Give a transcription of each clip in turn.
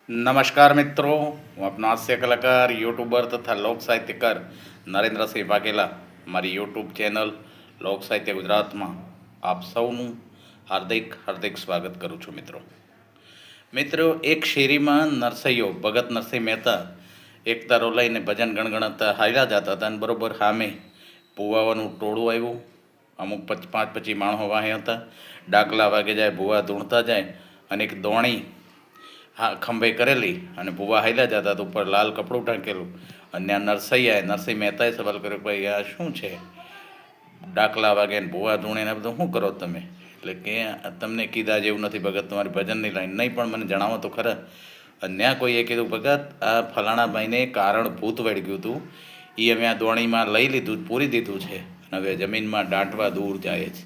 નમસ્કાર મિત્રો, હું આપનો હાસ્ય કલાકાર યુટ્યુબર તથા લોક સાહિત્યકાર નરેન્દ્રસિંહ વાઘેલા મારી યુટ્યુબ ચેનલ લોક સાહિત્ય ગુજરાતમાં આપ સૌનું હાર્દિક હાર્દિક સ્વાગત કરું છું. મિત્રો, એક શેરીમાં નરસૈયો ભગત નરસિંહ મહેતા એક તારો લઈને ભજન ગણગણતા હાલ્યા જતા હતા અને બરોબર સામે ભુવાઓનું ટોળું આવ્યું. અમુક 5-25 માણસો વાહે હતા. ડાકલા વાગે જાય, ભુવા ધૂણતા જાય અને એક દોણી ખંભે કરેલી અને ભુવા હાલ્યા જતા તો ઉપર લાલ કપડું ઢાંકેલું અને ત્યાં નરસિંહ મહેતાએ સવાલ કર્યો, ભાઈ આ શું છે? ડાકલા વાગે ને ભુવા ધૂણે ને બધું શું કરો તમે? એટલે કે તમને કીધા જેવું નથી ભગત, તમારી ભજનની લાઈન નહીં, પણ મને જણાવો તો ખરા. અને ત્યાં કોઈએ કીધું, ભગત આ ફલાણાભાઈને કારણભૂત વળી ગયું હતું, એ અમે આ દોણીમાં લઈ લીધું, પૂરી દીધું છે અને હવે જમીનમાં દાટવા દૂર જાય છે.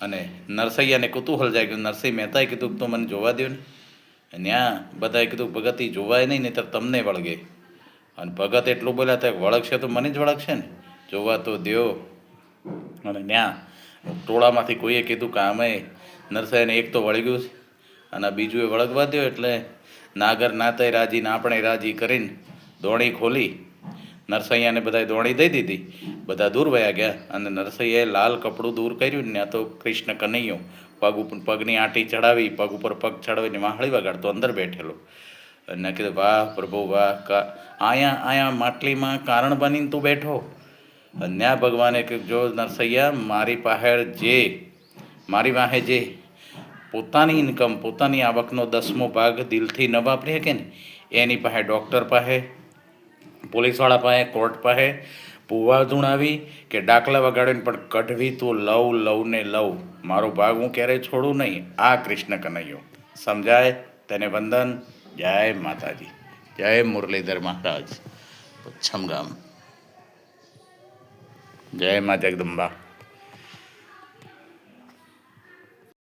અને નરસૈયાને કુતૂહલ જાય ગયું. નરસિંહ મહેતાએ કીધું તો મને જોવા દો ને. ત્યાં બધાએ કીધું, ભગત એ જોવાય નહીં ને તો તમને વળગે. અને ભગત એટલું બોલ્યા હતા, વળગશે તો મને જ વળગશે ને, જોવા તો દ્યો. અને ત્યાં ટોળામાંથી કોઈએ કીધું કે આમે નરસૈયાને એક તો વળગ્યું છે અને બીજું એ વળગવા દો. એટલે નાગર નાતે રાજી ને આપણે રાજી કરીને દોણી ખોલી નરસૈયાને બધાએ દોણી દઈ દીધી. બધા દૂર વયા ગયા અને નરસૈયાએ લાલ કપડું દૂર કર્યું ને ત્યાં તો કૃષ્ણ કનૈયો પગની આંટી ચડાવી, પગ ઉપર પગ ચડાવીને વાહળી વગાડતો અંદર બેઠેલો. અને કીધું, વાહ પ્રભુ વાહ, અહીંયા માટલીમાં કારણ બનીને તું બેઠો. અને ત્યાં ભગવાને કીધું, જો નરસૈયા મારી વાહે જે પોતાની ઇન્કમ, પોતાની આવકનો 10મો ભાગ દિલથી ન વાપરી શકે ને, એની પાસે ડૉક્ટર પાસે, પોલીસવાળા પાસે, કોર્ટ પાસે ભુવા ધૂણાવી કે ડાકલા વગાડીને પણ કઢવી તું લવ ને લવ, મારો ભાગ હું ક્યારેય છોડું નહીં. આ કૃષ્ણ કનૈયો સમજાય. તેને વંદન. જય માતાજી, જય મુરલીધર મહારાજ, પચ્છમ ગામ, જય મા જગદંબા.